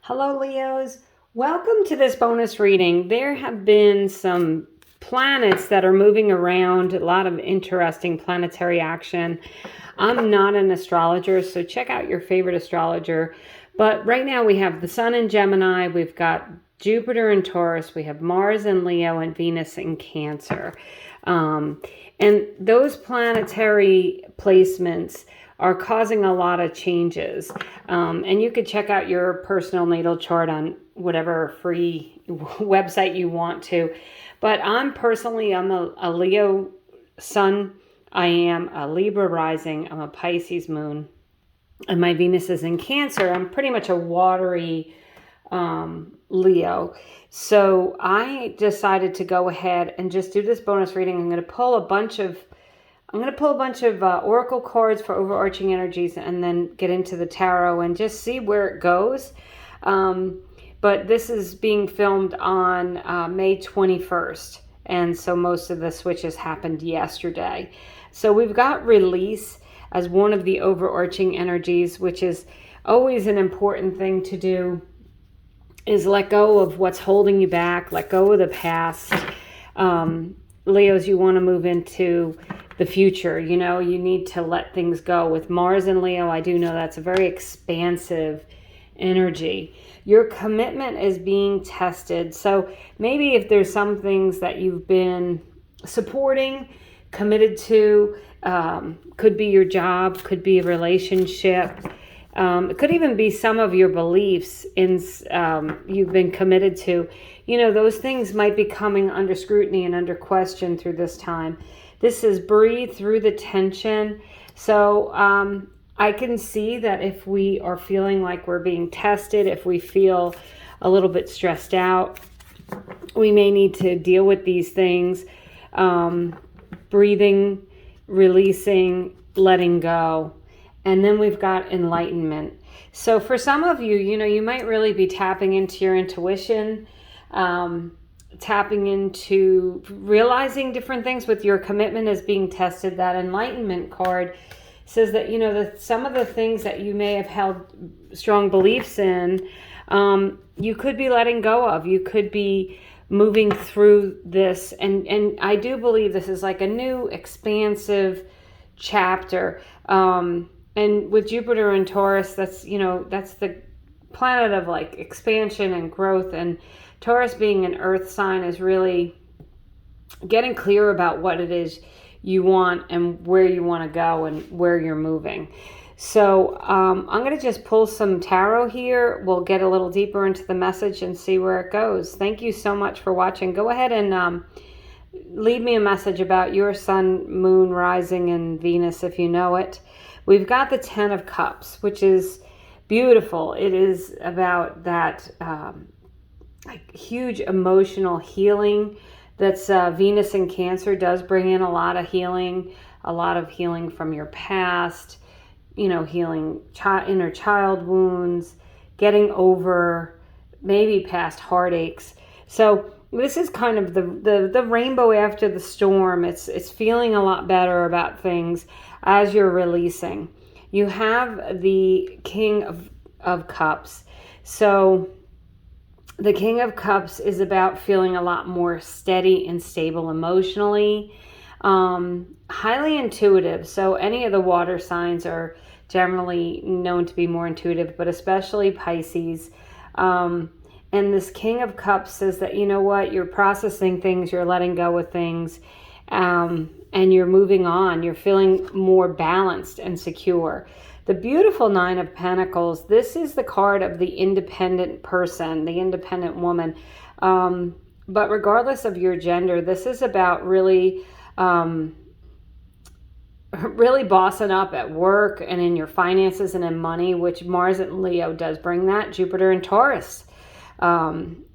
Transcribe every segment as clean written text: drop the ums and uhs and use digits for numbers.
Hello, Leos. Welcome to this bonus reading. There have been some planets that are moving around, a lot of interesting planetary action. I'm not an astrologer, so check out your favorite astrologer. But right now we have the Sun in Gemini, we've got Jupiter in Taurus, we have Mars in Leo, and Venus in Cancer. And those planetary placements are causing a lot of changes. And you could check out your personal natal chart on whatever free website you want to. But I'm a Leo sun. I am a Libra rising. I'm a Pisces moon. And my Venus is in Cancer. I'm pretty much a watery Leo. So I decided to go ahead and just do this bonus reading. I'm going to pull a bunch of oracle cards for overarching energies and then get into the tarot and just see where it goes. But this is being filmed on May 21st. And so most of the switches happened yesterday. So we've got release as one of the overarching energies, which is always an important thing to do, is let go of what's holding you back, let go of the past. Leos, you want to move into the future. You need to let things go. With Mars and Leo, I do know that's a very expansive energy. Your commitment is being tested. So maybe if there's some things that you've been supporting, committed to, could be your job, could be a relationship, it could even be some of your beliefs you've been committed to. Those things might be coming under scrutiny and under question through this time. This is breathe through the tension. So I can see that if we are feeling like we're being tested, if we feel a little bit stressed out, we may need to deal with these things. Breathing, releasing, letting go. And then we've got enlightenment. So for some of you, you might really be tapping into your intuition, tapping into realizing different things with your commitment is being tested. That enlightenment card says that, some of the things that you may have held strong beliefs in, you could be letting go of. You could be moving through this. And I do believe this is like a new expansive chapter. And with Jupiter and Taurus, that's the planet of like expansion and growth. And Taurus being an earth sign is really getting clear about what it is you want and where you want to go and where you're moving. So I'm going to just pull some tarot here. We'll get a little deeper into the message and see where it goes. Thank you so much for watching. Go ahead and leave me a message about your sun, moon, rising, and Venus if you know it. We've got the 10 of Cups, which is beautiful. It is about that huge emotional healing. That's Venus in Cancer does bring in a lot of healing from your past, healing inner child wounds, getting over maybe past heartaches. So this is kind of the rainbow after the storm. It's feeling a lot better about things as you're releasing. You have the King of Cups. So the King of Cups is about feeling a lot more steady and stable emotionally, highly intuitive. So any of the water signs are generally known to be more intuitive, but especially Pisces. And this King of Cups says that, you're processing things, you're letting go of things, and you're moving on. You're feeling more balanced and secure. The beautiful Nine of Pentacles, this is the card of the independent person, the independent woman. But regardless of your gender, this is about really bossing up at work and in your finances and in money, which Mars and Leo does bring that. Jupiter and Taurus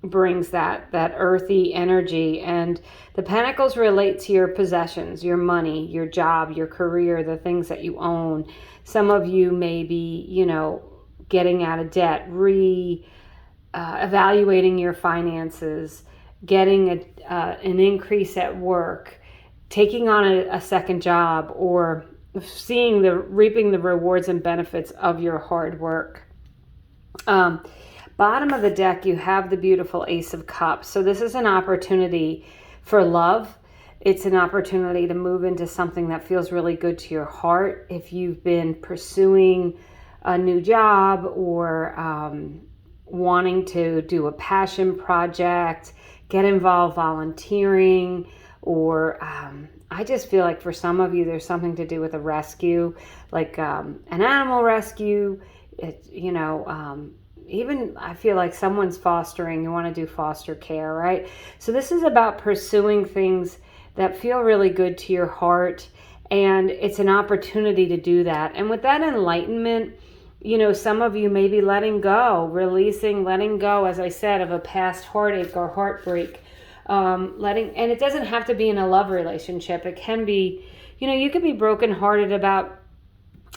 brings that earthy energy. And the Pentacles relate to your possessions, your money, your job, your career, the things that you own. Some of you may be, getting out of debt, evaluating your finances, getting an increase at work, taking on a second job, or reaping the rewards and benefits of your hard work. Bottom of the deck, you have the beautiful Ace of Cups. So this is an opportunity for love. It's an opportunity to move into something that feels really good to your heart. If you've been pursuing a new job or wanting to do a passion project, get involved volunteering, or I just feel like for some of you there's something to do with a rescue, like an animal rescue. Even I feel like someone's fostering, you want to do foster care, right? So this is about pursuing things that feel really good to your heart, and it's an opportunity to do that. And with that enlightenment, some of you may be letting go, letting go, as I said, of a past heartache or heartbreak. And it doesn't have to be in a love relationship. It can be, you could be brokenhearted about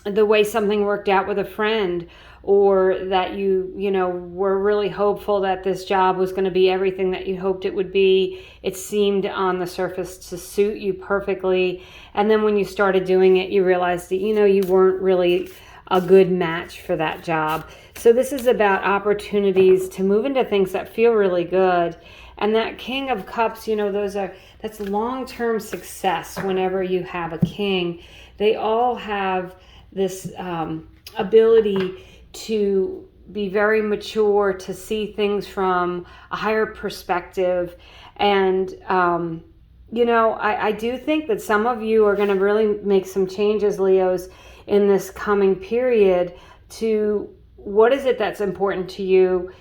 the way something worked out with a friend, or that you were really hopeful that this job was going to be everything that you hoped it would be. It seemed on the surface to suit you perfectly. And then when you started doing it, you realized that, you weren't really a good match for that job. So this is about opportunities to move into things that feel really good. And that King of Cups, that's long-term success. Whenever you have a king, they all have this ability to be very mature, to see things from a higher perspective. And, I do think that some of you are going to really make some changes, Leos, in this coming period to what is it that's important to you?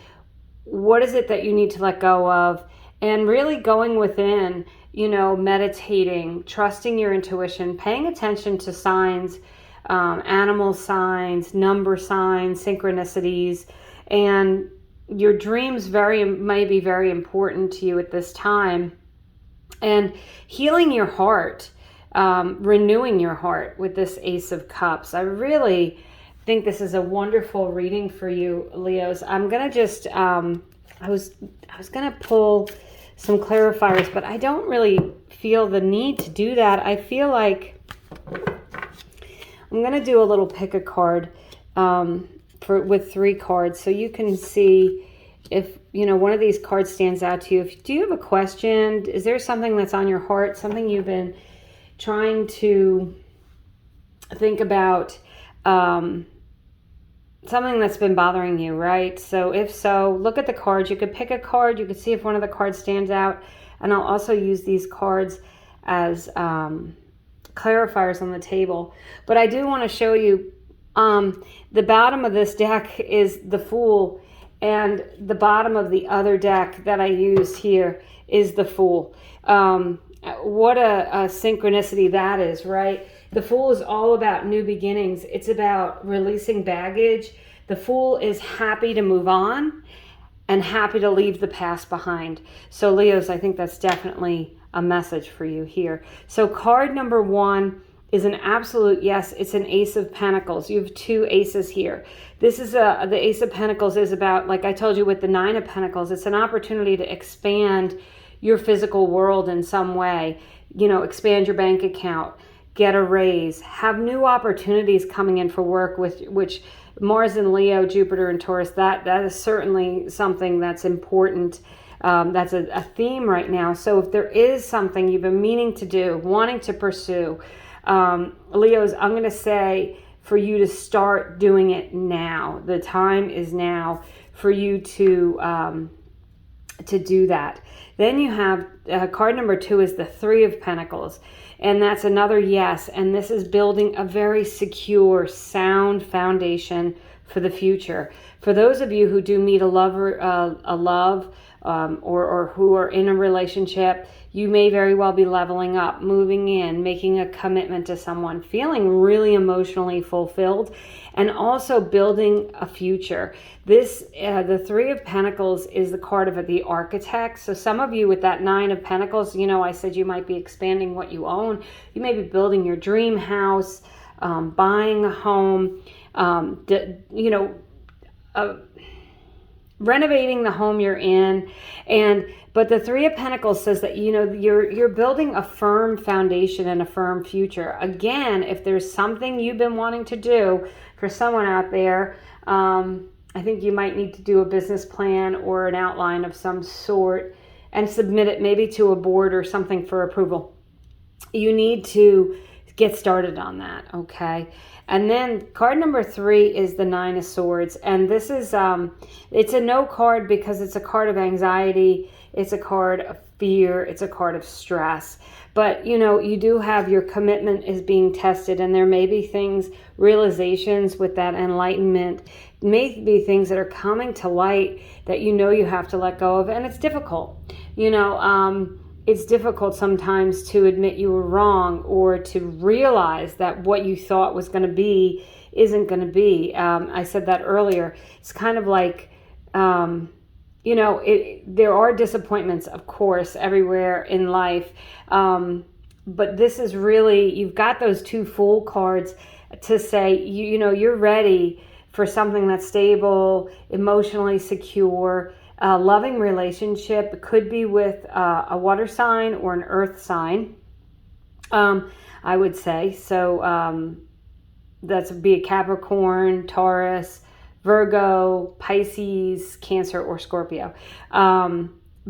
What is it that you need to let go of? And really going within, meditating, trusting your intuition, paying attention to signs, animal signs, number signs, synchronicities, and your dreams may be very important to you at this time. And healing your heart, renewing your heart with this Ace of Cups. I really think this is a wonderful reading for you, Leos. I'm gonna just I was gonna pull some clarifiers, but I don't really feel the need to do that. I feel like I'm going to do a little pick a card with 3 cards, so you can see if one of these cards stands out to you. Do you have a question? Is there something that's on your heart, something you've been trying to think about, something that's been bothering you, right? So if so, look at the cards. You could pick a card. You could see if one of the cards stands out, and I'll also use these cards as clarifiers on the table. But I do want to show you the bottom of this deck is the Fool, and the bottom of the other deck that I used here is the Fool. What a synchronicity that is, right? The Fool is all about new beginnings. It's about releasing baggage. The Fool is happy to move on and happy to leave the past behind. So Leos, I think that's definitely a message for you here. So card number 1 is an absolute yes. It's an Ace of Pentacles. You have 2 aces here. This is the Ace of Pentacles is about, like I told you with the 9 of Pentacles, it's an opportunity to expand your physical world in some way. Expand your bank account, get a raise, have new opportunities coming in for work, with which Mars and Leo, Jupiter and Taurus, that is certainly something that's important. That's a theme right now. So if there is something you've been meaning to do, wanting to pursue, Leos, I'm going to say for you to start doing it now. The time is now for you to do that. Then you have card number 2 is the 3 of Pentacles. And that's another yes. And this is building a very secure, sound foundation for the future. For those of you who do meet a love, or who are in a relationship, you may very well be leveling up, moving in, making a commitment to someone, feeling really emotionally fulfilled, and also building a future. This, the 3 of Pentacles is the card of the architect. So some of you with that 9 of Pentacles, I said you might be expanding what you own. You may be building your dream house, buying a home, renovating the home you're in. But the 3 of Pentacles says that you're building a firm foundation and a firm future. Again, if there's something you've been wanting to do, for someone out there, I think you might need to do a business plan or an outline of some sort and submit it maybe to a board or something for approval. You need to get started on that, okay? And then card number 3 is the 9 of Swords. And this is, it's a no card because it's a card of anxiety. It's a card of fear. It's a card of stress. But, you know, you do have your commitment is being tested, and there may be things, realizations with that enlightenment, may be things that are coming to light that you know you have to let go of. And it's difficult, you know, it's difficult sometimes to admit you were wrong or to realize that what you thought was going to be isn't going to be. I said that earlier. It's kind of like, you know, there are disappointments, of course, everywhere in life. But this is really, you've got those 2 Fool cards to say, you know, you're ready for something that's stable, emotionally secure, a loving relationship. It could be with a water sign or an earth sign, I would say. So that's be a Capricorn, Taurus, Virgo, Pisces, Cancer, or Scorpio.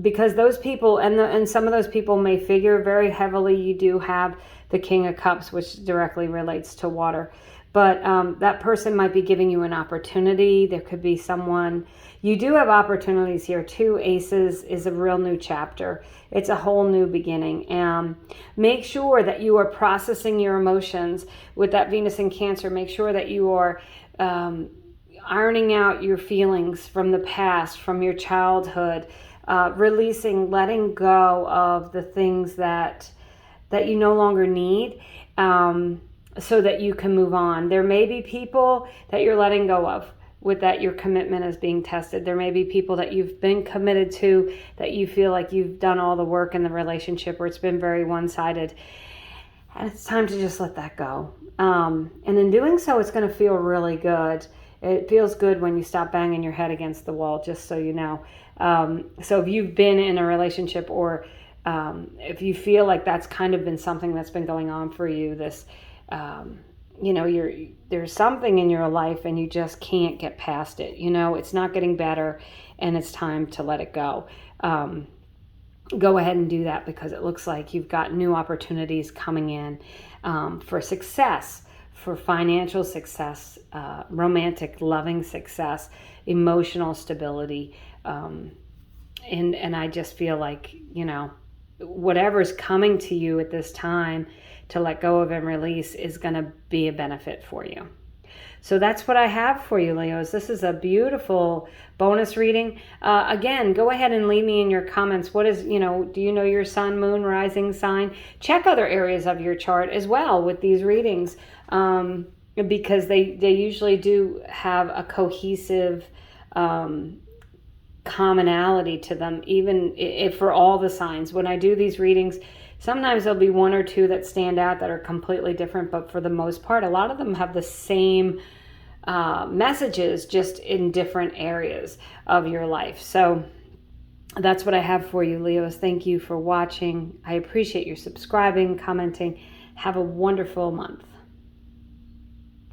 Because those people, and some of those people may figure very heavily. You do have the King of Cups, which directly relates to water. But that person might be giving you an opportunity. There could be someone. You do have opportunities here. 2 Aces is a real new chapter. It's a whole new beginning. Make sure that you are processing your emotions with that Venus in Cancer. Make sure that you are ironing out your feelings from the past, from your childhood, releasing, letting go of the things that you no longer need, so that you can move on. There may be people that you're letting go of with that your commitment is being tested. There may be people that you've been committed to that you feel like you've done all the work in the relationship, or it's been very one-sided. And it's time to just let that go. And in doing so, it's going to feel really good. It feels good when you stop banging your head against the wall, just so you know. So if you've been in a relationship, or if you feel like that's kind of been something that's been going on for you, this, you know, there's something in your life and you just can't get past it. You know, it's not getting better and it's time to let it go. Go ahead and do that, because it looks like you've got new opportunities coming in for success, for financial success, romantic, loving success, emotional stability. And I just feel like, you know, whatever's coming to you at this time to let go of and release is going to be a benefit for you. So that's what I have for you, Leos. This is a beautiful bonus reading. Again, go ahead and leave me in your comments. What is, you know, do you know your sun, moon, rising sign? Check other areas of your chart as well with these readings, because they usually do have a cohesive commonality to them, even if for all the signs. When I do these readings, sometimes there'll be 1 or 2 that stand out that are completely different, but for the most part, a lot of them have the same messages, just in different areas of your life. So that's what I have for you, Leos. Thank you for watching. I appreciate your subscribing, commenting. Have a wonderful month.